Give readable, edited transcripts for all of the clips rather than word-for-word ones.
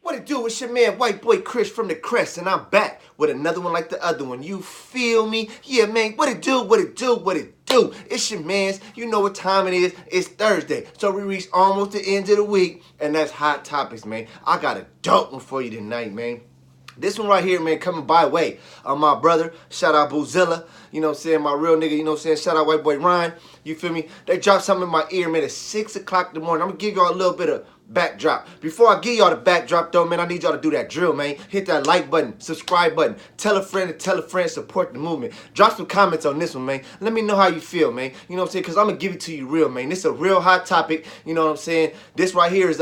What it do? It's your man, White Boy Chris from the Crest, and I'm back with another one like the other one. You feel me? Yeah, man. What it do? What it do? What it do? It's your man's. You know what time it is. It's Thursday, so we reached almost the end of the week, and that's Hot Topics, man. I got a dope one for you tonight, man. This one right here, man, coming by way of my brother. Shout out Boozilla. You know what I'm saying? My real nigga, you know what I'm saying? Shout out White Boy Ryan. You feel me? They dropped something in my ear, man, at 6 o'clock in the morning. I'm going to give y'all a little bit of backdrop. Before I give y'all the backdrop, though, man, I need y'all to do that drill, man. Hit that like button, subscribe button. Tell a friend and tell a friend, support the movement. Drop some comments on this one, man. Let me know how you feel, man. You know what I'm saying? Because I'm going to give it to you real, man. This is a real hot topic. You know what I'm saying? This right here is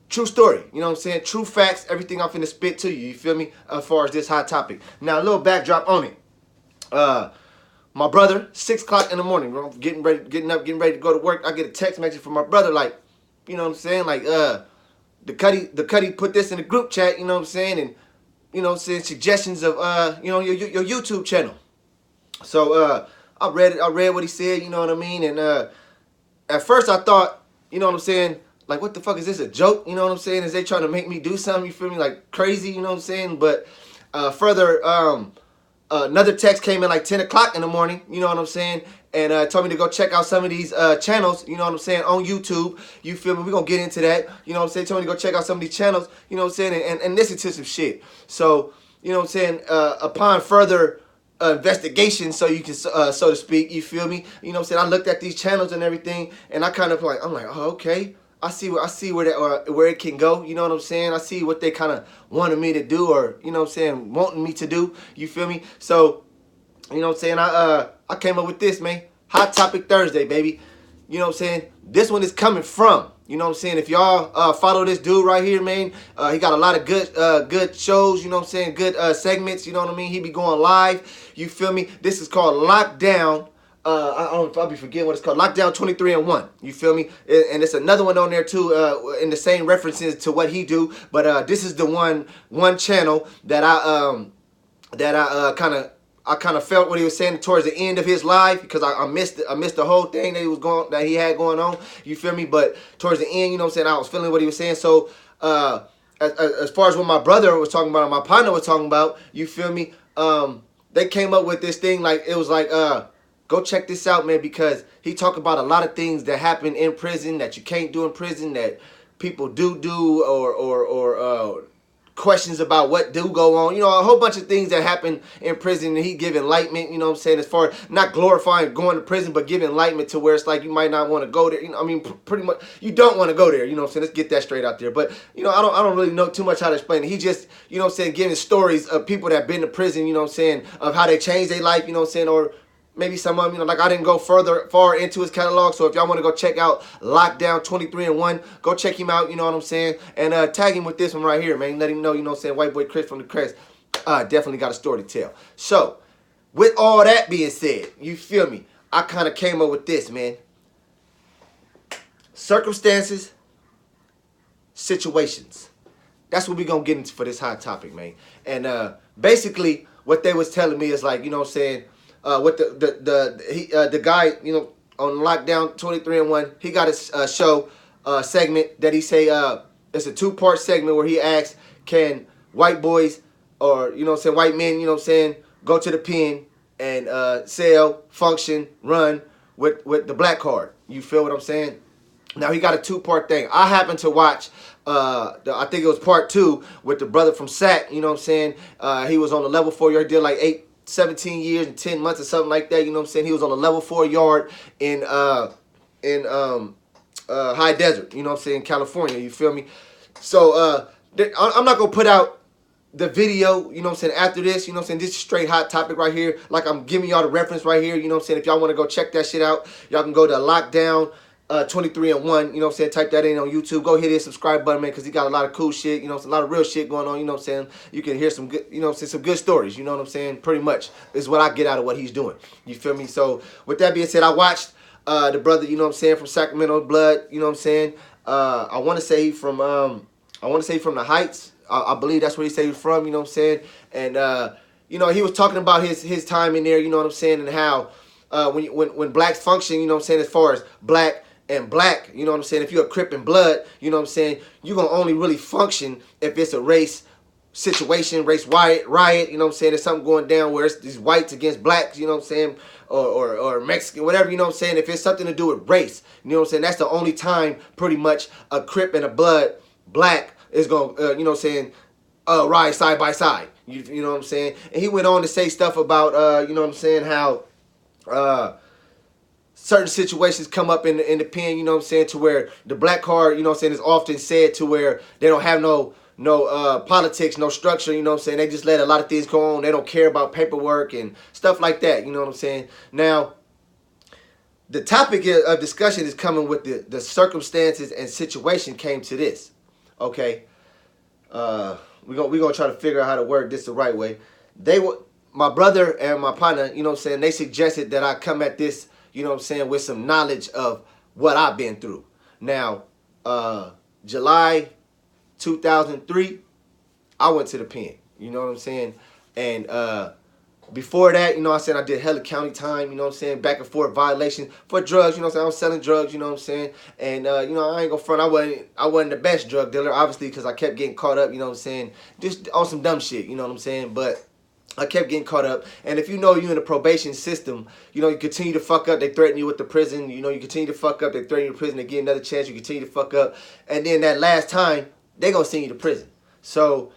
true story, you know what I'm saying? True facts, everything I'm finna spit to you, you feel me? As far as this hot topic. Now, a little backdrop on it. My brother, 6 o'clock in the morning, bro, getting ready to go to work. I get a text message from my brother, like, you know what I'm saying? Like, the Cuddy put this in the group chat, you know what I'm saying? And, you know what I'm saying, suggestions of, you know, your YouTube channel. So, I read what he said, you know what I mean? And, at first I thought, you know what I'm saying, like, what the fuck, is this a joke? You know what I'm saying? Is they trying to make me do something, you feel me, like crazy, you know what I'm saying? But further, another text came in like 10 o'clock in the morning, you know what I'm saying? And told me to go check out some of these channels, you know what I'm saying, on YouTube. You feel me? We're going to get into that. You know what I'm saying? Told me to go check out some of these channels, you know what I'm saying, and listen to some shit. So, you know what I'm saying, upon further investigation, so you can, so to speak, you feel me? You know what I'm saying? I looked at these channels and everything, and I kind of like, I'm like, oh, okay. I see where that where it can go. You know what I'm saying? I see what they kind of wanted me to do, or you know what I'm saying, wanting me to do. You feel me? So, you know what I'm saying? I came up with this, man. Hot Topic Thursday, baby. You know what I'm saying? This one is coming from. You know what I'm saying? If y'all follow this dude right here, man, he got a lot of good shows. You know what I'm saying? Good segments. You know what I mean? He be going live. You feel me? This is called Lockdown. I don't know if I'll be forgetting what it's called. Lockdown 23 and 1. You feel me? And it's another one on there too, in the same references to what he do. But this is the one channel that I kind of felt what he was saying towards the end of his life, because I missed the whole thing that he had going on. You feel me? But towards the end, you know what I'm saying, I was feeling what he was saying. So as far as what my brother was talking about, and my partner was talking about, you feel me? They came up with this thing, like it was like go check this out, man, because he talked about a lot of things that happen in prison that you can't do in prison, that people do, or questions about what do go on. You know, a whole bunch of things that happen in prison, and he give enlightenment, you know what I'm saying, as far as not glorifying going to prison, but give enlightenment to where it's like you might not want to go there. You know, I mean, pretty much, you don't want to go there, you know what I'm saying? Let's get that straight out there. But, you know, I don't really know too much how to explain it. He just, you know what I'm saying, giving stories of people that been to prison, you know what I'm saying, of how they changed their life, you know what I'm saying, or maybe some of them, you know, like I didn't go far into his catalog. So if y'all want to go check out Lockdown 23 and 1, go check him out, you know what I'm saying? And tag him with this one right here, man. Let him know, you know what I'm saying, White Boy Chris from the Crest definitely got a story to tell. So, with all that being said, you feel me? I kind of came up with this, man. Circumstances, situations. That's what we're going to get into for this hot topic, man. And basically, what they was telling me is like, you know what I'm saying, with the guy, you know, on Lockdown 23 and 1, he got a show segment that he say it's a 2-part segment where he asks, can white boys, or you know what I'm saying, white men, you know what I'm saying, go to the pen and sell, function, run with the black card. You feel what I'm saying? Now he got a 2-part thing. I happened to watch I think it was part 2 with the brother from SAC, you know what I'm saying? He was on the level 4 yard deal, like 17 years and 10 months or something like that, you know what I'm saying? He was on a level 4 yard in high desert, you know what I'm saying, California, you feel me? So I'm not gonna put out the video, you know what I'm saying, after this, you know what I'm saying, this is straight hot topic right here, like I'm giving y'all the reference right here, you know what I'm saying? If y'all want to go check that shit out, y'all can go to Lockdown 23 and 1, you know what I'm saying, type that in on YouTube, go hit his subscribe button, man, because he got a lot of cool shit, you know, a lot of real shit going on, you know what I'm saying, you can hear some good, you know what I'm saying, some good stories, you know what I'm saying, pretty much is what I get out of what he's doing, you feel me? So, with that being said, I watched the brother, you know what I'm saying, from Sacramento Blood, you know what I'm saying, I want to say from the Heights, I believe that's where he said he was from, you know what I'm saying, and, you know, he was talking about his time in there, you know what I'm saying, and how, when blacks function, you know what I'm saying, as far as black and black, you know what I'm saying, if you're a Crip and blood, you know what I'm saying, you're going to only really function if it's a race situation, race riot, you know what I'm saying, there's something going down where it's these whites against blacks, you know what I'm saying, or Mexican, whatever, you know what I'm saying, if it's something to do with race, you know what I'm saying, that's the only time pretty much a Crip and a blood black is going to, you know what I'm saying, ride side by side, you know what I'm saying, and he went on to say stuff about, you know what I'm saying, how, certain situations come up in the pen, you know what I'm saying, to where the black card, you know what I'm saying, is often said to where they don't have no politics, no structure, you know what I'm saying, they just let a lot of things go on, they don't care about paperwork and stuff like that, you know what I'm saying. Now, the topic of discussion is coming with the circumstances and situation came to this, okay. We're gonna try to figure out how to word this the right way. My brother and my partner, you know what I'm saying, they suggested that I come at this, you know what I'm saying, with some knowledge of what I've been through. Now, July 2003, I went to the pen, you know what I'm saying, and before that, you know what I'm saying, I did hella county time, you know what I'm saying, back and forth violation for drugs, you know what I'm saying, I was selling drugs, you know what I'm saying, and, you know, I ain't gonna front, I wasn't the best drug dealer, obviously, because I kept getting caught up, you know what I'm saying, just on some dumb shit, you know what I'm saying, but I kept getting caught up, and if you know you in the probation system, you know, you continue to fuck up, they threaten you with the prison, you know, you continue to fuck up, they threaten you to prison, they get another chance, you continue to fuck up, and then that last time, they gonna send you to prison. So,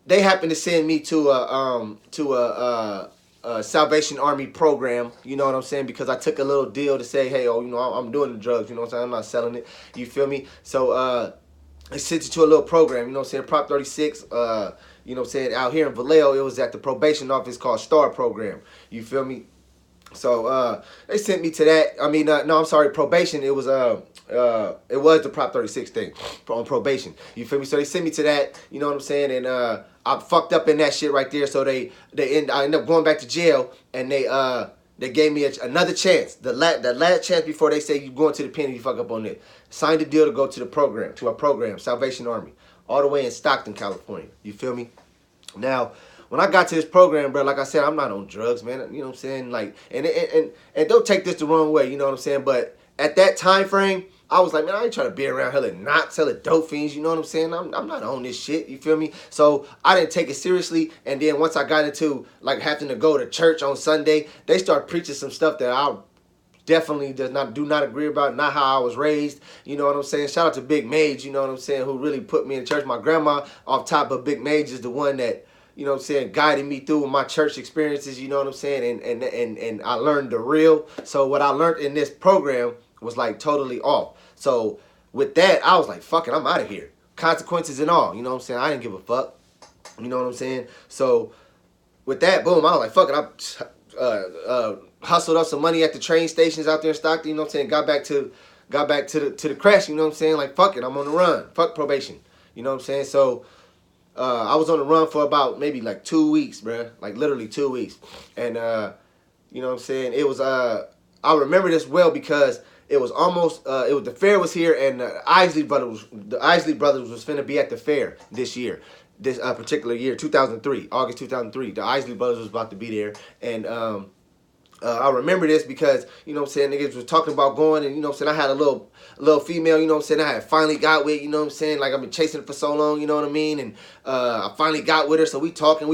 they happened to send me to a Salvation Army program, you know what I'm saying, because I took a little deal to say, hey, oh, you know, I'm doing the drugs, you know what I'm saying, I'm not selling it, you feel me, so, they sent you to a little program, you know what I'm saying, Prop 36, you know what I'm saying, out here in Vallejo, it was at the probation office called STAR program, you feel me, so, they sent me to that, I mean, no, I'm sorry, probation, it was the Prop 36 thing, on probation, you feel me, so they sent me to that, you know what I'm saying, and, I fucked up in that shit right there, so I ended up going back to jail, and they gave me another chance, the last chance before they say you going to the pen and you fuck up on it. Signed a deal to go to a program, Salvation Army, all the way in Stockton, California. You feel me? Now, when I got to this program, bro, like I said, I'm not on drugs, man. You know what I'm saying? Like, and don't take this the wrong way, you know what I'm saying? But at that time frame, I was like, man, I ain't trying to be around hella knots, hella dope fiends, you know what I'm saying? I'm not on this shit, you feel me? So I didn't take it seriously, and then once I got into, like, having to go to church on Sunday, they started preaching some stuff that I definitely do not agree about, not how I was raised, you know what I'm saying? Shout out to Big Mage, you know what I'm saying, who really put me in church. My grandma, off top of Big Mage, is the one that, you know what I'm saying, guided me through my church experiences, you know what I'm saying, and I learned the real. So what I learned in this program was like totally off. So with that, I was like, fuck it, I'm out of here. Consequences and all, you know what I'm saying? I didn't give a fuck, you know what I'm saying? So with that, boom, I was like, fuck it, I hustled up some money at the train stations out there in Stockton, you know what I'm saying? Got back to the crash, you know what I'm saying? Like, fuck it, I'm on the run. Fuck probation, you know what I'm saying? So I was on the run for about maybe like 2 weeks, bruh. Like literally 2 weeks. And you know what I'm saying? It was I remember this well because it was almost the fair was here, and the Isley brothers was finna be at the fair this year. This particular year, 2003, August 2003. The Isley brothers was about to be there, and I remember this because, you know what I'm saying, niggas was talking about going, and, you know what I'm saying, I had a little female, you know what I'm saying, I had finally got with, you know what I'm saying, like I've been chasing her for so long, you know what I mean, and I finally got with her, so we talking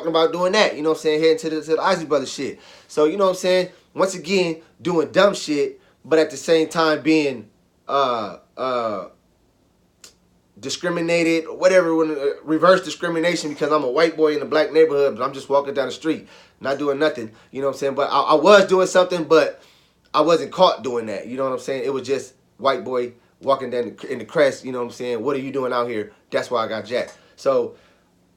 about doing that, you know what I'm saying, heading to the Isley Brothers shit. So, you know what I'm saying, once again, doing dumb shit, but at the same time being discriminated, or whatever, reverse discrimination, because I'm a white boy in a black neighborhood, but I'm just walking down the street, not doing nothing, you know what I'm saying, but I was doing something, but I wasn't caught doing that, you know what I'm saying, it was just white boy walking down in the crest, you know what I'm saying, what are you doing out here, that's why I got jacked. So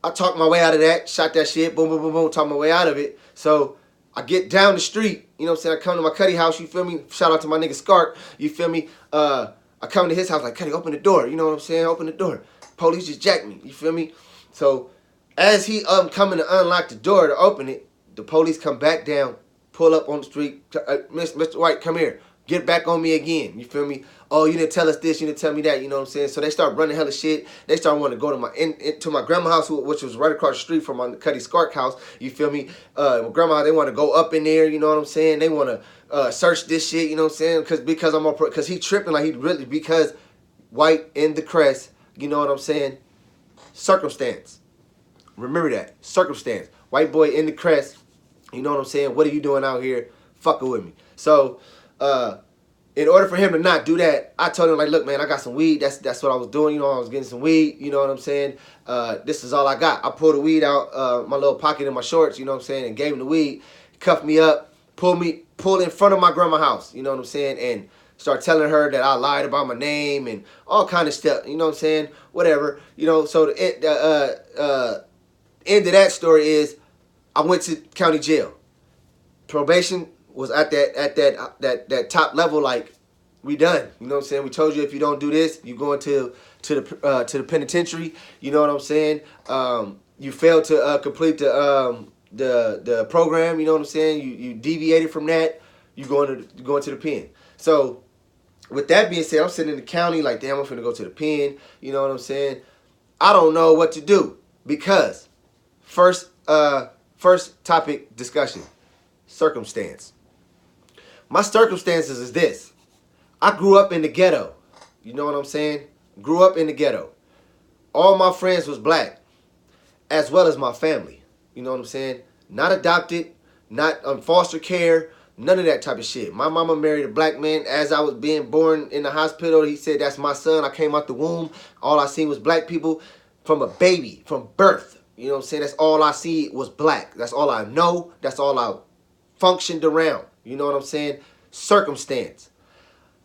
I talked my way out of that, shot that shit, boom, boom, boom, boom, talked my way out of it. So I get down the street, you know what I'm saying, I come to my Cuddy house, you feel me, shout out to my nigga Scark, you feel me, I come to his house like, Cuddy, open the door, you know what I'm saying, open the door. Police just jacked me, you feel me? So as he coming to unlock the door to open it, the police come back down, pull up on the street, Mr. White, come here. get back on me again. You feel me? Oh, you didn't tell us this, you didn't tell me that, you know what I'm saying? So they start running hella shit. They start wanting to go to to my grandma's house, which was right across the street from my Cuddy Skark house. You feel me? My grandma, they want to go up in there, you know what I'm saying? They want to search this shit, you know what I'm saying? Because he tripping like he really, because white in the crest, you know what I'm saying? Circumstance. Remember that. Circumstance. White boy in the crest, you know what I'm saying? What are you doing out here fucking with me? So, in order for him to not do that, I told him, like, look, man, I got some weed. That's what I was doing. You know, I was getting some weed. You know what I'm saying? This is all I got. I pulled the weed out my little pocket in my shorts, you know what I'm saying, and gave him the weed. He cuffed me up, pulled in front of my grandma's house, you know what I'm saying, and start telling her that I lied about my name and all kind of stuff, you know what I'm saying? Whatever. You know, so the end of that story is I went to county jail. Probation was at that top level, like, we done. You know what I'm saying? We told you if you don't do this, you going to the penitentiary. You know what I'm saying? You failed to complete the program. You know what I'm saying? You deviated from that. You going to the pen. So with that being said, I'm sitting in the county like, damn, I'm finna go to the pen. You know what I'm saying? I don't know what to do because first topic discussion, circumstance. My circumstances is this. I grew up in the ghetto. You know what I'm saying? Grew up in the ghetto. All my friends was black, as well as my family. You know what I'm saying? Not adopted, not on foster care, none of that type of shit. My mama married a black man. As I was being born in the hospital, he said, that's my son. I came out the womb. All I seen was black people from a baby, from birth. You know what I'm saying? That's all I see was black. That's all I know. That's all I functioned around. You know what I'm saying? Circumstance.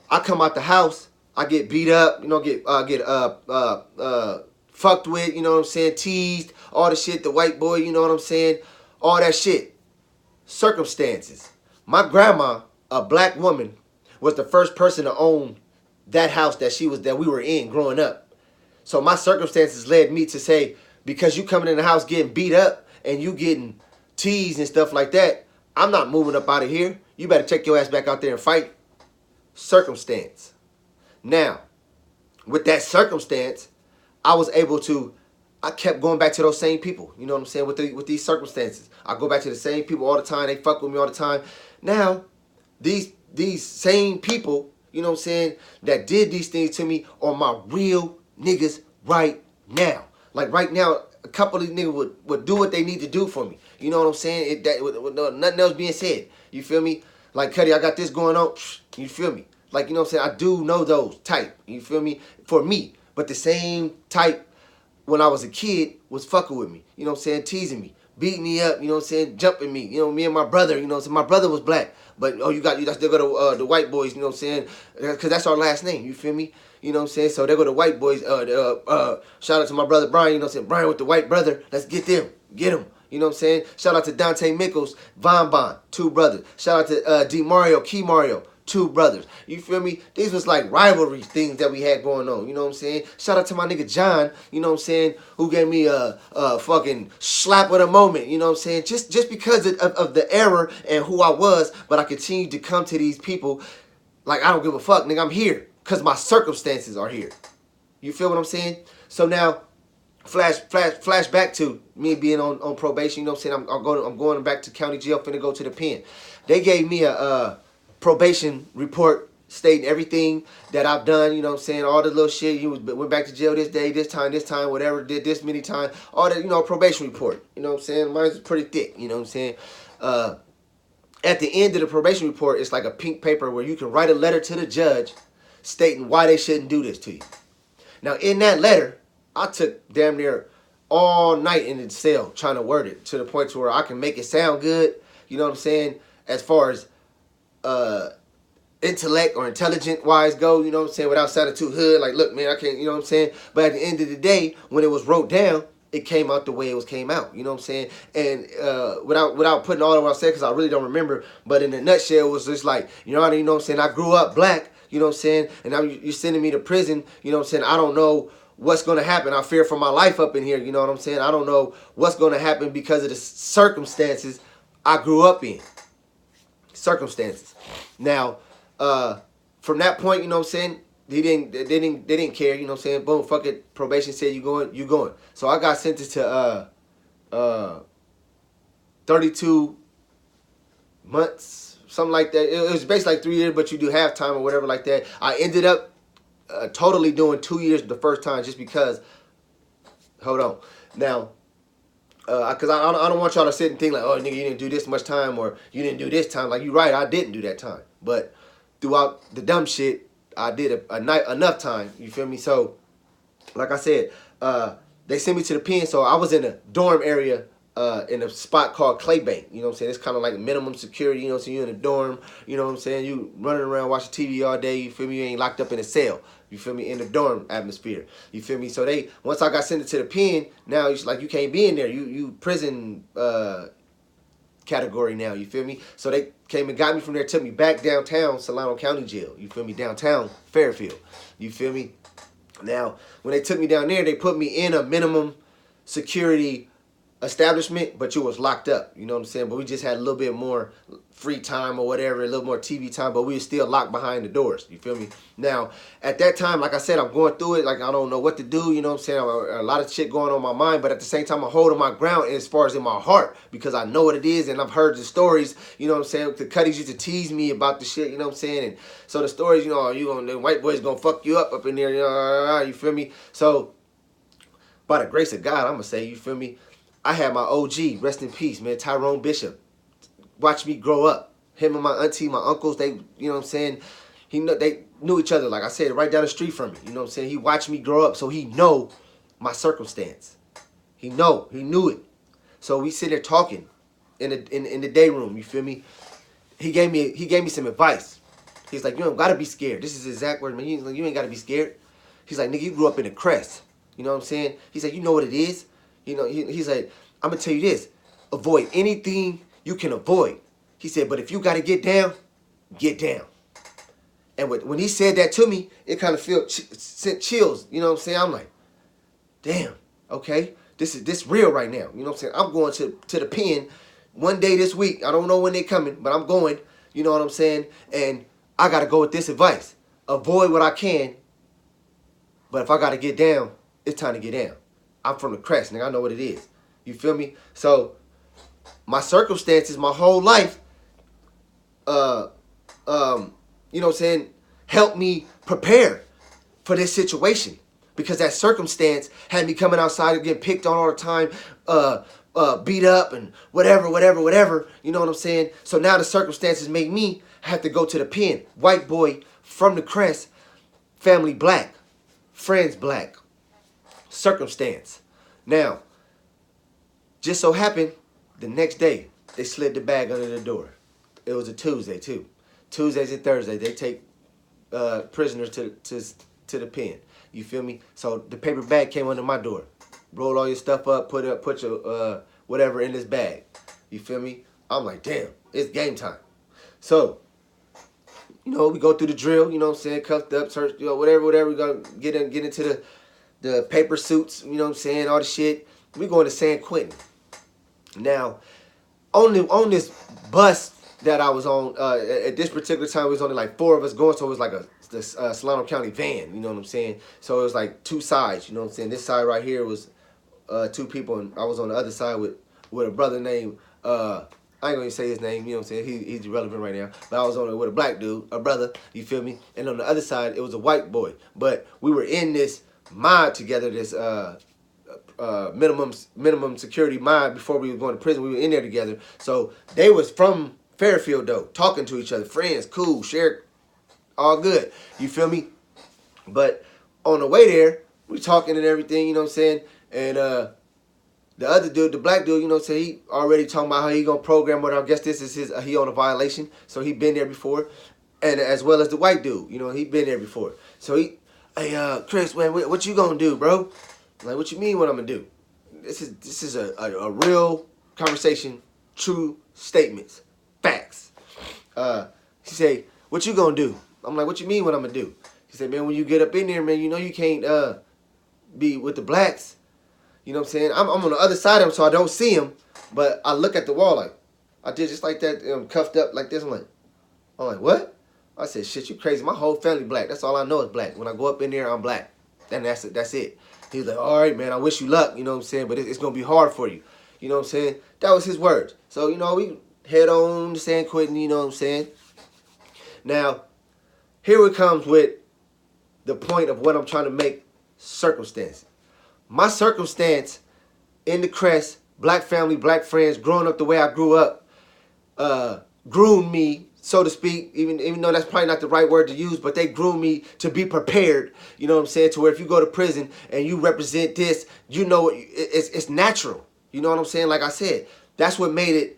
I come out the house, I get beat up, you know, get fucked with, you know what I'm saying, teased, all the shit, the white boy, you know what I'm saying, all that shit. Circumstances. My grandma, a black woman, was the first person to own that house that we were in growing up. So my circumstances led me to say, because you coming in the house getting beat up and you getting teased and stuff like that, I'm not moving up out of here. You better take your ass back out there and fight. Circumstance. Now, with that circumstance, I kept going back to those same people. You know what I'm saying? With these circumstances, I go back to the same people all the time. They fuck with me all the time. Now, these same people, you know what I'm saying, that did these things to me are my real niggas right now. Like right now, a couple of these niggas would do what they need to do for me. You know what I'm saying? With nothing else being said. You feel me? Like, Cuddy, I got this going on. You feel me? Like, you know what I'm saying? I do know those type. You feel me? For me. But the same type when I was a kid was fucking with me. You know what I'm saying? Teasing me. Beating me up. You know what I'm saying? Jumping me. You know, me and my brother. You know what I'm saying? My brother was black. But, you still go to the white boys. You know what I'm saying? Because that's our last name. You feel me? You know what I'm saying? So they go to white boys. Shout out to my brother Brian. You know what I'm saying? Brian with the white brother. Let's get them. Get them. You know what I'm saying? Shout out to Dante Mickles, Von, 2 brothers. Shout out to D Mario, Key Mario, 2 brothers. You feel me? These was like rivalry things that we had going on. You know what I'm saying? Shout out to my nigga John, you know what I'm saying, who gave me a fucking slap of the moment. You know what I'm saying? Just because of the error and who I was, but I continued to come to these people like I don't give a fuck, nigga. I'm here because my circumstances are here. You feel what I'm saying? So now, flash back to me being on probation. You know what I'm saying? I'm going back to county jail, finna go to the pen. They gave me a probation report stating everything that I've done. You know what I'm saying? All the little shit. Went back to jail this day, this time, whatever. Did this many times. All that, you know, probation report. You know what I'm saying? Mine's pretty thick. You know what I'm saying? At the end of the probation report, it's like a pink paper where you can write a letter to the judge stating why they shouldn't do this to you. Now, in that letter, I took damn near all night in the cell trying to word it to the point to where I can make it sound good, you know what I'm saying, as far as intellect or intelligent wise go, you know what I'm saying, without sounding too hood, like, look, man, I can't, you know what I'm saying, but at the end of the day, when it was wrote down, it came out the way it came out, you know what I'm saying, and without putting all of what I said, because I really don't remember, but in a nutshell, it was just like, you know what I'm saying, I grew up black, you know what I'm saying, and now you're sending me to prison, you know what I'm saying, I don't know what's going to happen. I fear for my life up in here, you know what I'm saying? I don't know what's going to happen because of the circumstances I grew up in. Circumstances. Now, from that point, you know what I'm saying, they didn't care, you know what I'm saying. Boom, fuck it. Probation said you going. So I got sentenced to 32 months, something like that. It was basically like 3 years, but you do halftime or whatever like that. I ended up totally doing 2 years the first time just because. Hold on, now. Because I don't want y'all to sit and think like, oh, nigga, you didn't do this much time or you didn't do this time. Like, you're right, I didn't do that time. But throughout the dumb shit, I did enough time. You feel me? So, like I said, they sent me to the pen. So I was in a dorm area in a spot called Clay Bank. You know what I'm saying? It's kind of like minimum security. You know what I'm saying? You in a dorm. You know what I'm saying? You running around watching TV all day. You feel me? You ain't locked up in a cell. You feel me? In the dorm atmosphere. You feel me? So once I got sent to the pen, now it's like you can't be in there. You prison category now. You feel me? So they came and got me from there, took me back downtown Solano County Jail. You feel me? Downtown Fairfield. You feel me? Now, when they took me down there, they put me in a minimum security establishment, but you was locked up. You know what I'm saying? But we just had a little bit more free time or whatever, a little more TV time, but we were still locked behind the doors. You feel me? Now, at that time, like I said, I'm going through it. Like, I don't know what to do. You know what I'm saying? A lot of shit going on in my mind, but at the same time, I'm holding my ground as far as in my heart because I know what it is and I've heard the stories. You know what I'm saying? The Cuddies used to tease me about the shit. You know what I'm saying? And so the stories, you know, the white boys gonna fuck you up in there. You feel me? So, by the grace of God, I'm gonna say, you feel me? I had my OG, rest in peace, man, Tyrone Bishop. Watch me grow up. Him and my auntie, my uncles, they, you know what I'm saying? They knew each other, like I said, right down the street from me. You know what I'm saying? He watched me grow up, so he know my circumstance. He knew it. So we sit there talking in the day room. You feel me? He gave me some advice. He's like, you don't gotta be scared. This is his exact word, man. He's like, you ain't gotta be scared. He's like, nigga, you grew up in the Crest. You know what I'm saying? He's like, you know what it is. You know, he's like, I'm going to tell you this. Avoid anything you can avoid. He said, but if you got to get down, get down. And when he said that to me, it kind of sent chills. You know what I'm saying? I'm like, damn, okay. This real right now. You know what I'm saying? I'm going to the pen one day this week. I don't know when they're coming, but I'm going. You know what I'm saying? And I got to go with this advice. Avoid what I can. But if I got to get down, it's time to get down. I'm from the Crest, nigga. I know what it is. You feel me? So, my circumstances, my whole life, you know what I'm saying, helped me prepare for this situation. Because that circumstance had me coming outside and getting picked on all the time, beat up and whatever. You know what I'm saying? So now the circumstances make me have to go to the pen. White boy from the Crest, family black, friends black. Circumstance. Now, just so happened, the next day, they slid the bag under the door. It was a Tuesday, too. Tuesdays and Thursdays, they take prisoners to the pen. You feel me? So the paper bag came under my door. Roll all your stuff up, put your whatever in this bag. You feel me? I'm like, damn, it's game time. So, you know, we go through the drill, you know what I'm saying, cuffed up, search, you know, whatever, we're gonna get into the paper suits, you know what I'm saying, all the shit. We going to San Quentin. Now, on this bus that I was on, at this particular time, it was only like 4 of us going, so it was like this Solano County van, you know what I'm saying? So it was like 2 sides, you know what I'm saying? This side right here was 2 people, and I was on the other side with a brother named, I ain't gonna say his name, you know what I'm saying? He's irrelevant right now. But I was on it with a black dude, a brother, you feel me? And on the other side, it was a white boy. But we were in this mod together, this minimum security mod before we were going to prison. We were in there together. So they was from Fairfield though, talking to each other, friends, cool, shared, all good. You feel me? But on the way there, we talking and everything, you know what I'm saying? And the other dude, the black dude, you know what I'm saying, he already talking about how he gonna program what I guess this is his he on a violation. So he been there before. And as well as the white dude, you know, he been there before. So hey, Chris, man, what you gonna do, bro? I'm like, what you mean what I'm gonna do? This is a real conversation, true statements, facts. He say, what you gonna do? I'm like, what you mean what I'm gonna do? He said, man, when you get up in there, man, you know you can't be with the blacks. You know what I'm saying? I'm on the other side of him, so I don't see him, but I look at the wall like, I did just like that, cuffed up like this. I'm like, what? I said, shit, you crazy. My whole family black. That's all I know is black. When I go up in there, I'm black. Then that's it. That's it. He was like, all right, man, I wish you luck, you know what I'm saying? But it's going to be hard for you. You know what I'm saying? That was his words. So, you know, we head on to San Quentin, you know what I'm saying? Now, here it comes with the point of what I'm trying to make, circumstance. My circumstance in the Crest, black family, black friends, growing up the way I grew up, groomed me, so to speak, even though that's probably not the right word to use, but they groomed me to be prepared, you know what I'm saying, to where if you go to prison and you represent this, you know, it's natural. You know what I'm saying? Like I said, that's what made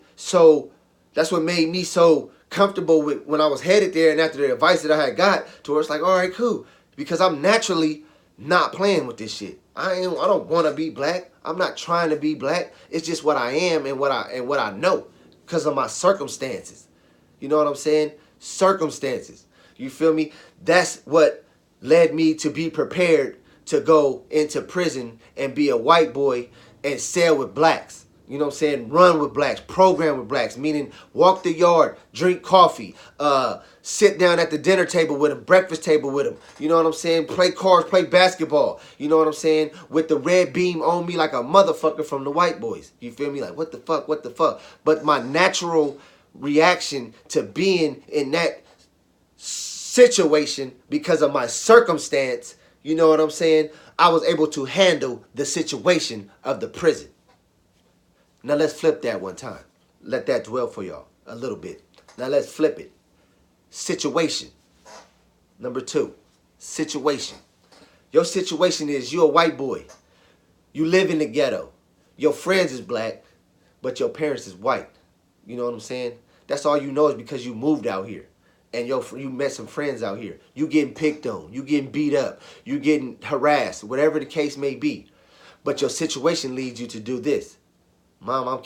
me so comfortable with when I was headed there, and after the advice that I had got, to where it's like, all right, cool. Because I'm naturally not playing with this shit. I don't want to be black. I'm not trying to be black. It's just what I am and what I know because of my circumstances. You know what I'm saying? Circumstances. You feel me? That's what led me to be prepared to go into prison and be a white boy and sell with blacks. You know what I'm saying? Run with blacks, program with blacks, meaning walk the yard, drink coffee, sit down at the dinner table with them, breakfast table with them. You know what I'm saying? Play cards, play basketball. You know what I'm saying? With the red beam on me like a motherfucker from the white boys. You feel me? Like, what the fuck, what the fuck? But my natural reaction to being in that situation because of my circumstance, you know what I'm saying? I was able to handle the situation of the prison. Now let's flip that one time. Let that dwell for y'all a little bit. Now let's flip it. Situation. Number 2. Situation. Your situation is you a white boy. You live in the ghetto. Your friends is black, but your parents is white. You know what I'm saying? That's all you know is because you moved out here. And you met some friends out here. You getting picked on. You getting beat up. You getting harassed. Whatever the case may be. But your situation leads you to do this. Mom,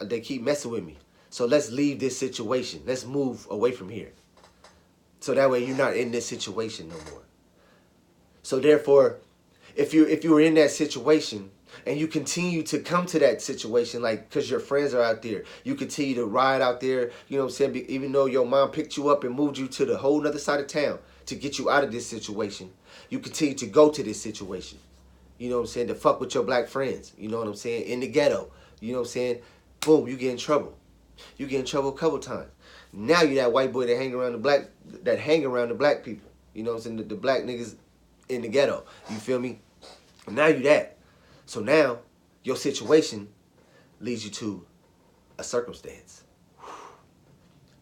they keep messing with me. So let's leave this situation. Let's move away from here. So that way you're not in this situation no more. So therefore, if you were in that situation and you continue to come to that situation, like because your friends are out there, you continue to ride out there, you know what I'm saying, even though your mom picked you up and moved you to the whole other side of town to get you out of this situation, you continue to go to this situation. You know what I'm saying, to fuck with your black friends, you know what I'm saying, in the ghetto. You know what I'm saying? Boom, you get in trouble. You get in trouble a couple times. Now you that white boy that hang around the black people. You know what I'm saying? The black niggas in the ghetto. You feel me? Now you that. So now your situation leads you to a circumstance.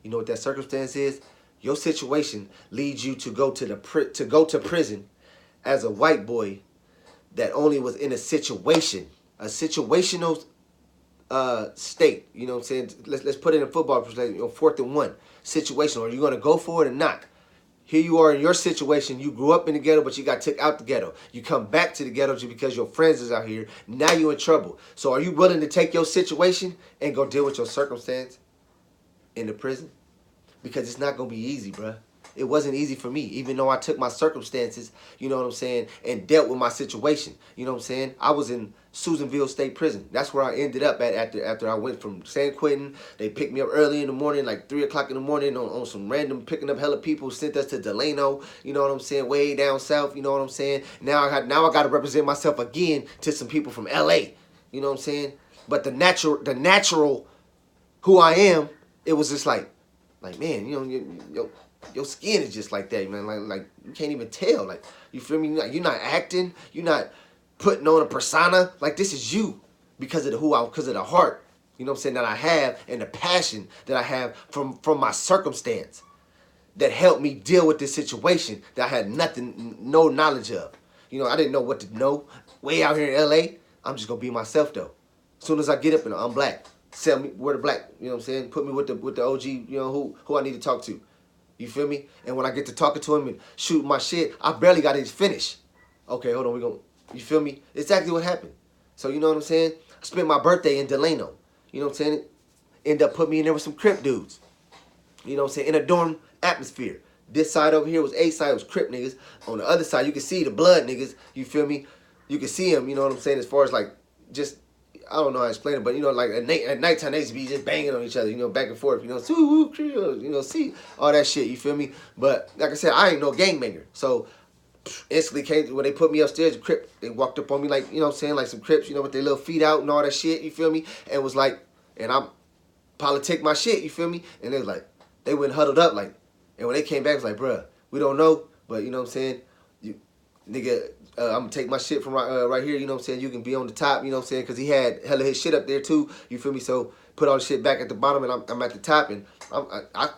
You know what that circumstance is? Your situation leads you to go to prison as a white boy that only was in a situational state. You know what I'm saying? Let's put it in football perspective. 4th and 1 situation. Are you going to go for it or not? Here you are in your situation. You grew up in the ghetto, but you got took out the ghetto. You come back to the ghetto just because your friends is out here. Now you're in trouble. So are you willing to take your situation and go deal with your circumstance in the prison? Because it's not going to be easy, bruh. It wasn't easy for me, even though I took my circumstances, you know what I'm saying, and dealt with my situation. You know what I'm saying? I was in Susanville State Prison. That's where I ended up at after I went from San Quentin. They picked me up early in the morning, like 3 o'clock in the morning on some random picking up hella people, sent us to Delano, you know what I'm saying, way down south, you know what I'm saying? Now I got to represent myself again to some people from LA, you know what I'm saying? But the natural who I am, it was just like man, you know, your skin is just like that, man. Like you can't even tell. Like, you feel me? You're not acting. You're not putting on a persona. Like, this is you because of the heart, you know what I'm saying, that I have, and the passion that I have from my circumstance that helped me deal with this situation that I had no knowledge of. You know, I didn't know what to know. Way out here in LA, I'm just gonna be myself though. As soon as I get up and I'm black, sell me, we're the black, you know what I'm saying? Put me with the OG, you know, who I need to talk to. You feel me? And when I get to talking to him and shoot my shit, I barely got his finish. Okay, hold on, you feel me? Exactly what happened. So you know what I'm saying? I spent my birthday in Delano. You know what I'm saying? End up putting me in there with some Crip dudes. You know what I'm saying? In a dorm atmosphere. This side over here was A side, was Crip niggas. On the other side, you can see the blood niggas. You feel me? You can see them, you know what I'm saying? As far as like, just, I don't know how to explain it, but like at nighttime they used to be just banging on each other, back and forth, see all that shit, you feel me? But like I said, I ain't no gangbanger, so instantly came when they put me upstairs. The Crip, they walked up on me like like some Crips, with their little feet out and all that shit, you feel me? And was like, and I'm politic my shit, you feel me? And they was like, they went huddled up like, and when they came back, it was like, bruh, we don't know, but you nigga, I'm gonna take my shit from right here, you can be on the top, because he had hella his shit up there too, you feel me? So put all the shit back at the bottom, and I'm at the top, and I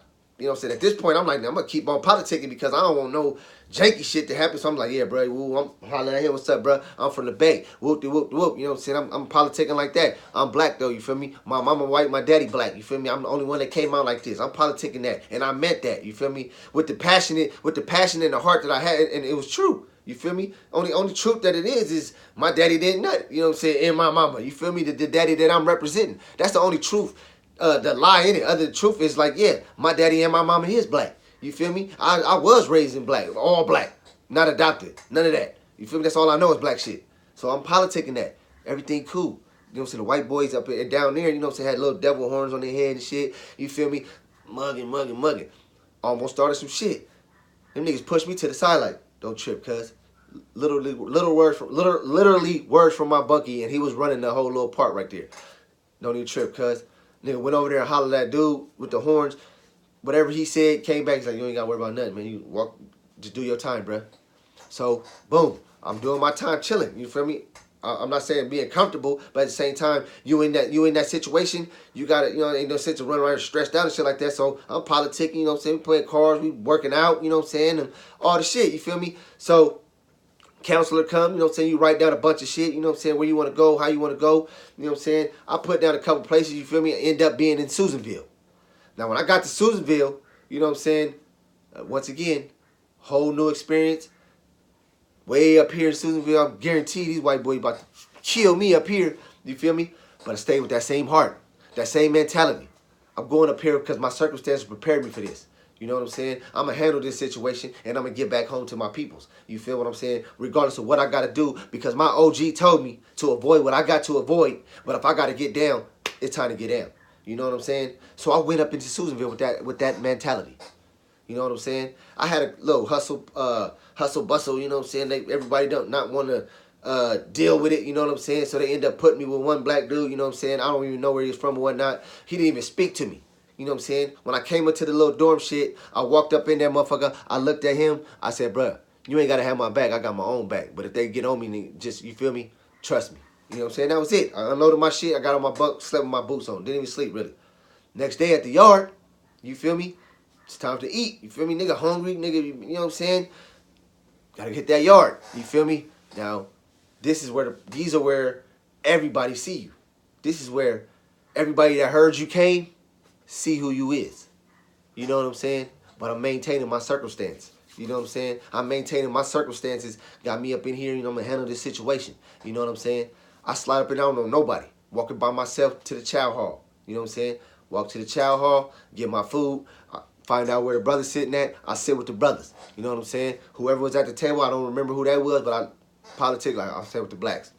at this point, I'm like, I'm gonna keep on politicking because I don't want no janky shit to happen. So I'm like, yeah, bro, woo, I'm hollering at him, what's up, bro? I'm from the Bay, whoop de whoop de whoop. I'm politicking like that. I'm black though, you feel me? My mama white, my daddy black, you feel me? I'm the only one that came out like this. I'm politicking that, and I meant that, you feel me? With the passion and the heart that I had, and it was true. You feel me? Only truth that it is my daddy didn't nut, and my mama, you feel me? The daddy that I'm representing. That's the only truth. The lie in it. Other truth is like, yeah, my daddy and my mama is black. You feel me? I was raised in black, all black, not adopted, none of that. You feel me? That's all I know is black shit. So I'm politicking that. Everything cool. The white boys up and down there, had little devil horns on their head and shit. You feel me? Mugging. Almost started some shit. Them niggas pushed me to the side like, don't trip, cuz. Literally words from my bunkie, and he was running the whole little part right there. Don't even trip, cuz. Nigga went over there and hollered at that dude with the horns. Whatever he said, came back. He's like, you ain't got to worry about nothing, man. You walk, just do your time, bruh. So, boom. I'm doing my time chilling. You feel me? I'm not saying being comfortable, but at the same time, you in that situation, you got to, ain't no sense of running around stressed out and shit like that. So, I'm politicking, we playing cards, we working out, and all the shit, you feel me? So, counselor come, you write down a bunch of shit, where you want to go, how you want to go, I put down a couple places, you feel me, end up being in Susanville. Now, when I got to Susanville, once again, whole new experience, way up here in Susanville, I'm guaranteed these white boys about to kill me up here, you feel me, but I stayed with that same heart, that same mentality. I'm going up here because my circumstances prepared me for this. You know what I'm saying? I'm going to handle this situation, and I'm going to get back home to my peoples. You feel what I'm saying? Regardless of what I got to do, because my OG told me to avoid what I got to avoid, but if I got to get down, it's time to get down. You know what I'm saying? So I went up into Susanville with that mentality. You know what I'm saying? I had a little hustle bustle, you know what I'm saying? Everybody don't not want to deal with it, you know what I'm saying? So they end up putting me with one black dude, you know what I'm saying? I don't even know where he's from or whatnot. He didn't even speak to me. You know what I'm saying? When I came into the little dorm shit, I walked up in there, motherfucker. I looked at him. I said, bruh, you ain't got to have my back. I got my own back. But if they get on me, just, you feel me? Trust me. You know what I'm saying? That was it. I unloaded my shit. I got on my bunk, slept with my boots on. Didn't even sleep, really. Next day at the yard, you feel me? It's time to eat. You feel me? Nigga hungry. Nigga, you know what I'm saying? Got to hit that yard. You feel me? Now, these are where everybody see you. This is where everybody that heard you came, see who you is. You know what I'm saying? But I'm maintaining my circumstance. You know what I'm saying? I'm maintaining my circumstances. Got me up in here, I'm going to handle this situation. You know what I'm saying? I slide up and down on nobody. Walking by myself to the chow hall. You know what I'm saying? Walk to the chow hall, get my food, find out where the brother's sitting at. I sit with the brothers. You know what I'm saying? Whoever was at the table, I don't remember who that was, but I politic like I sit with the blacks.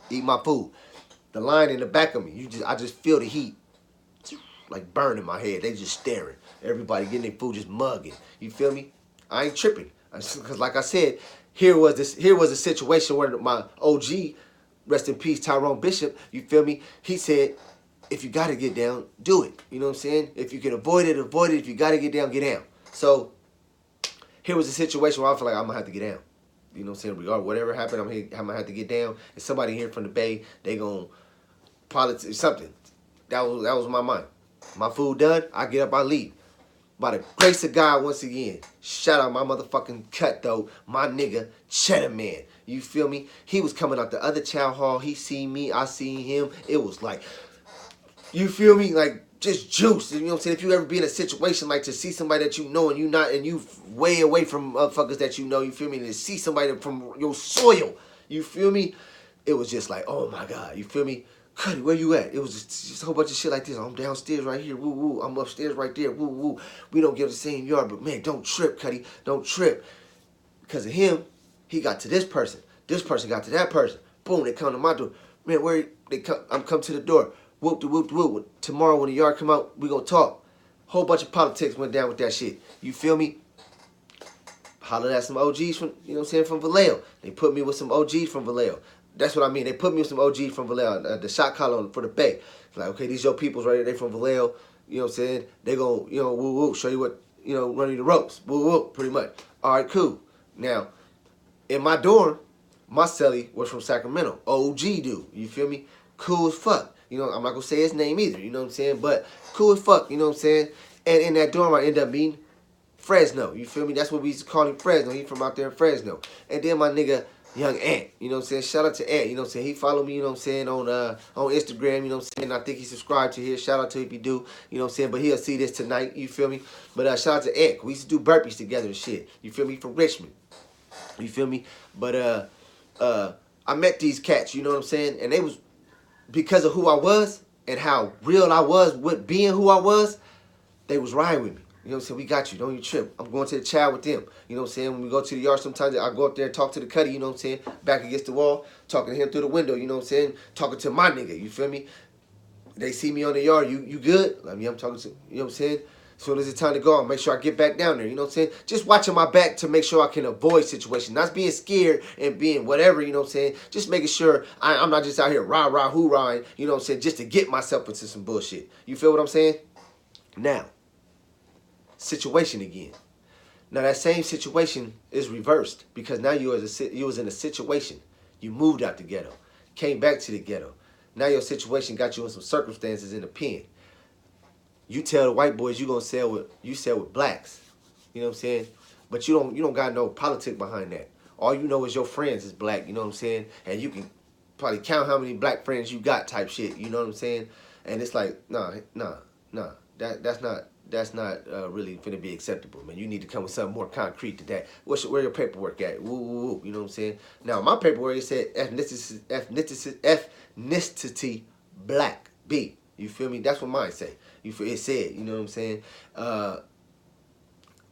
Eat my food. The line in the back of me, I just feel the heat. Like burning my head. They just staring. Everybody getting their food, just mugging. You feel me? I ain't tripping. Because like I said, here was a situation where my OG, rest in peace, Tyrone Bishop, you feel me? He said, if you got to get down, do it. You know what I'm saying? If you can avoid it, avoid it. If you got to get down, get down. So here was a situation where I feel like I'm going to have to get down. You know what I'm saying? Regardless, whatever happened, I'm going to have to get down. And somebody here from the Bay, they going to politic something. That was my mind. My food done, I get up, I leave. By the grace of God, once again, shout out my motherfucking cut though, my nigga, Cheddar Man. You feel me? He was coming out the other chow hall. He seen me, I seen him. It was like, you feel me? Like just juice. You know what I'm saying? If you ever be in a situation like to see somebody that you know and you way away from motherfuckers that you know, you feel me? And to see somebody from your soil, you feel me? It was just like, oh my God, you feel me? Cuddy, where you at? It was just a whole bunch of shit like this. I'm downstairs right here, woo woo. I'm upstairs right there, woo woo. We don't give the same yard, but man, don't trip, Cuddy. Don't trip. Because of him, he got to this person. This person got to that person. Boom, they come to my door. Man, where they come, I'm come to the door. Whoop de whoop de whoop. Tomorrow when the yard come out, we gonna talk. Whole bunch of politics went down with that shit. You feel me? Hollered at some OGs from, you know what I'm saying, from Vallejo. They put me with some OGs from Vallejo. That's what I mean. They put me with some OGs from Vallejo. The shot collar for the Bay. Like, okay, these your peoples right here. They from Vallejo. You know what I'm saying? They gon', you know, woo woo, show you what, you know, run you the ropes. Woo woo, pretty much. All right, cool. Now, in my dorm, my cellie was from Sacramento. OG dude. You feel me? Cool as fuck. You know, I'm not gonna say his name either. You know what I'm saying? But cool as fuck. You know what I'm saying? And in that dorm, I end up meeting Fresno. You feel me? That's what we used to call him, Fresno. He from out there in Fresno. And then my nigga, Young Ant. You know what I'm saying? Shout out to Ant. You know what I'm saying? He followed me, you know what I'm saying, on Instagram. You know what I'm saying? I think he subscribed to here. Shout out to him if you do. You know what I'm saying? But he'll see this tonight. You feel me? But shout out to Ant. We used to do burpees together and shit. You feel me? From Richmond. You feel me? But I met these cats, you know what I'm saying? And they was, because of who I was and how real I was with being who I was, they was riding with me. You know what I'm saying? We got you. Don't you trip. I'm going to the child with them. You know what I'm saying? When we go to the yard, sometimes I go up there and talk to the cutty, you know what I'm saying? Back against the wall, talking to him through the window, you know what I'm saying? Talking to my nigga, you feel me? They see me on the yard, you good? I mean, I'm talking to, you know what I'm saying? As soon as it's time to go, I'll make sure I get back down there, you know what I'm saying? Just watching my back to make sure I can avoid situations. Not being scared and being whatever, you know what I'm saying? Just making sure I'm not just out here rah-rah, hoorah, you know what I'm saying? Just to get myself into some bullshit. You feel what I'm saying? Now, situation again. Now that same situation is reversed because now you was in a situation. You moved out the ghetto, came back to the ghetto. Now your situation got you in some circumstances in the pen. You tell the white boys you gonna sell with blacks. You know what I'm saying? But you don't got no politic behind that. All you know is your friends is black, you know what I'm saying? And you can probably count how many black friends you got type shit, you know what I'm saying? And it's like, nah. That's not really finna be acceptable, man. You need to come with something more concrete to that. Where your paperwork at? Woo, woo, woo. You know what I'm saying? Now, my paperwork, it said ethnicity black, B. You feel me? That's what mine say. It said, you know what I'm saying?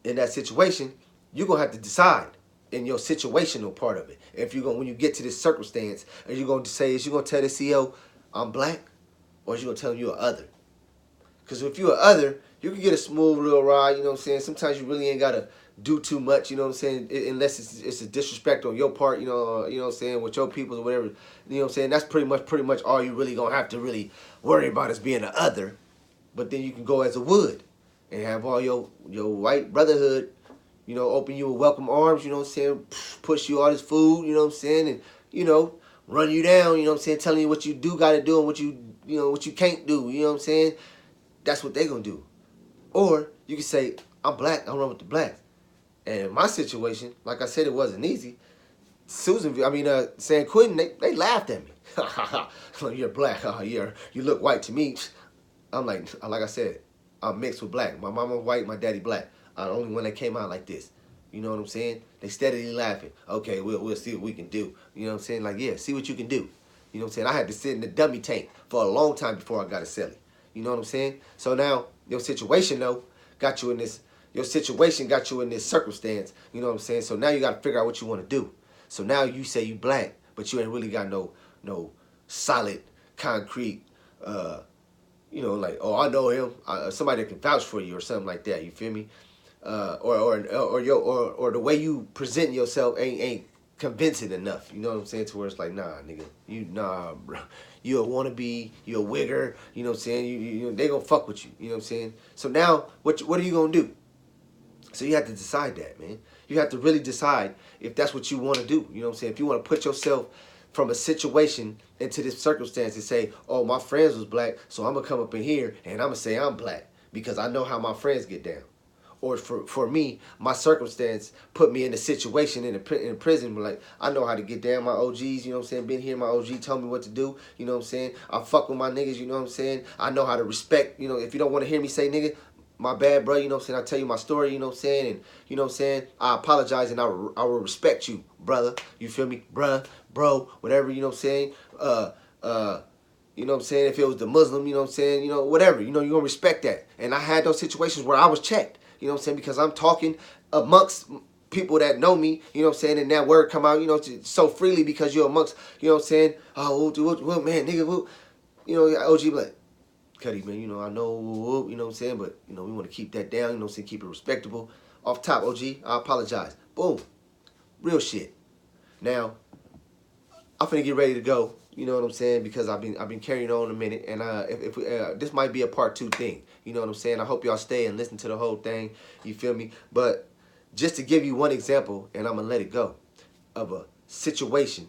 In that situation, you're going to have to decide in your situational part of it. If you're when you get to this circumstance, are you going to say, is you going to tell the CEO, I'm black? Or is you going to tell him you're a other? Because if you're a other, you can get a smooth little ride, you know what I'm saying? Sometimes you really ain't got to do too much, you know what I'm saying? Unless it's a disrespect on your part, you know what I'm saying, with your people or whatever. You know what I'm saying? That's pretty much all you really going to have to really worry about is being an other. But then you can go as a wood and have all your white brotherhood, you know, open you with welcome arms, you know what I'm saying? Push you all this food, you know what I'm saying? And, you know, run you down, you know what I'm saying? Telling you what you do got to do and what you can't do, you know what I'm saying? That's what they going to do. Or you can say, I'm black, I run with the blacks. And in my situation, like I said, it wasn't easy. San Quentin, they laughed at me. You're black, you look white to me. I'm like I said, I'm mixed with black. My mama white, my daddy black. I'm the only one that came out like this. You know what I'm saying? They steadily laughing. Okay, we'll see what we can do. You know what I'm saying? Like, yeah, see what you can do. You know what I'm saying? I had to sit in the dummy tank for a long time before I got a celly. You know what I'm saying? So now, your situation, though, got you in this circumstance. You know what I'm saying? So now you got to figure out what you want to do. So now you say you black, but you ain't really got no solid, concrete, like, oh, I know him, somebody that can vouch for you or something like that. You feel me? Or the way you present yourself ain't convincing enough. You know what I'm saying? To where it's like, nah, nigga, bro. You a wannabe, you a wigger. You know what I'm saying? You they gonna fuck with you. You know what I'm saying? So now, what are you gonna do? So you have to decide that, man. You have to really decide if that's what you want to do. You know what I'm saying? If you want to put yourself from a situation into this circumstance and say, oh, my friends was black, so I'm going to come up in here and I'm going to say I'm black because I know how my friends get down. Or for me, my circumstance put me in a situation in prison where, like, I know how to get down. My OGs, you know what I'm saying? Been here, my OG told me what to do, you know what I'm saying? I fuck with my niggas, you know what I'm saying? I know how to respect, you know, if you don't want to hear me say nigga, my bad, bro, you know what I'm saying? I tell you my story, you know what I'm saying? And, you know what I'm saying? I apologize and I will respect you, brother. You feel me? Bruh, bro, whatever, you know what I'm saying? You know what I'm saying? If it was the Muslim, you know what I'm saying? You know, whatever, you know, you're going to respect that. And I had those situations where I was checked, you know what I'm saying? Because I'm talking amongst people that know me, you know what I'm saying, and that word come out, you know, so freely because you're amongst, you know what I'm saying, oh, what man, nigga, what, you know, OG be like, Cuddy, man, you know, I know, you know what I'm saying, but, you know, we want to keep that down, you know what I'm saying, keep it respectable. Off top, OG, I apologize. Boom. Real shit. Now, I'm finna get ready to go. You know what I'm saying? Because I've been carrying on a minute, and if we, this might be a part 2 thing. You know what I'm saying? I hope y'all stay and listen to the whole thing. You feel me? But just to give you one example, and I'm gonna let it go, of a situation,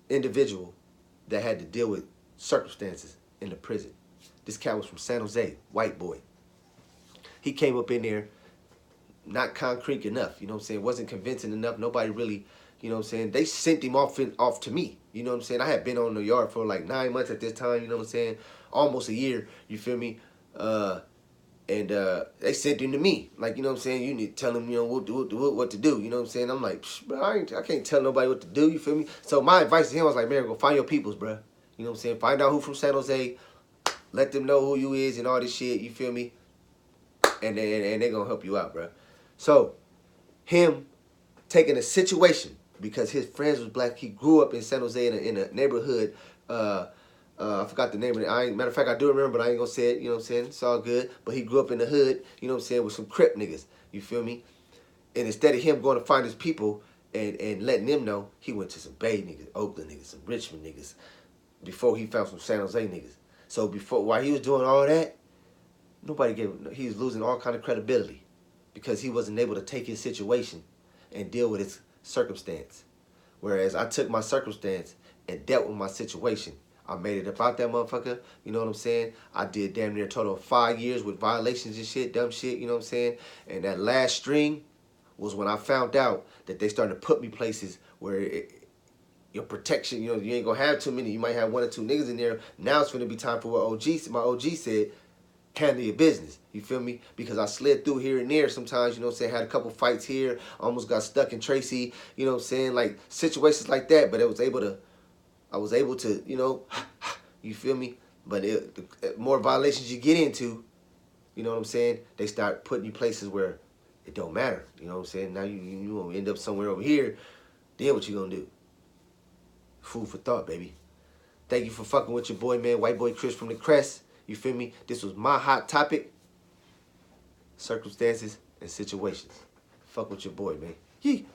individual that had to deal with circumstances in the prison. This cat was from San Jose, white boy. He came up in there, not concrete enough. You know what I'm saying? Wasn't convincing enough. Nobody really. You know what I'm saying? They sent him off to me. You know what I'm saying? I had been on the yard for like 9 months at this time. You know what I'm saying? Almost a year. You feel me? And they sent him to me. Like, you know what I'm saying? You need to tell him, you know, what to do. You know what I'm saying? I'm like, bro, I can't tell nobody what to do. You feel me? So my advice to him was like, man, go find your peoples, bro. You know what I'm saying? Find out who from San Jose. Let them know who you is and all this shit. You feel me? And they gonna help you out, bro. So him taking a situation, because his friends was black. He grew up in San Jose in a neighborhood. I forgot the name of it. Matter of fact, I do remember, but I ain't gonna say it. You know what I'm saying? It's all good. But he grew up in the hood. You know what I'm saying? With some Crip niggas. You feel me? And instead of him going to find his people and letting them know, he went to some Bay niggas, Oakland niggas, some Richmond niggas, before he found some San Jose niggas. So while he was doing all that, nobody gave him. He was losing all kind of credibility because he wasn't able to take his situation and deal with his circumstance. Whereas I took my circumstance and dealt with my situation. I made it about that motherfucker. You know what I'm saying? I did damn near a total of 5 years with violations and shit, dumb shit, you know what I'm saying? And that last string was when I found out that they started to put me places where your protection, you know, you ain't gonna have too many. You might have 1 or 2 niggas in there. Now it's gonna be time for what my OG said, handle your business. You feel me? Because I slid through here and there sometimes, you know what I'm saying? Had a couple fights here, almost got stuck in Tracy, you know what I'm saying? Like situations like that, but I was able to, you know, you feel me? But the more violations you get into, you know what I'm saying? They start putting you places where it don't matter. You know what I'm saying? Now you gonna end up somewhere over here. Then what you gonna do? Food for thought, baby. Thank you for fucking with your boy, man. White boy Chris from the Crest. You feel me? This was my hot topic. Circumstances and situations. Fuck with your boy, man. Yee.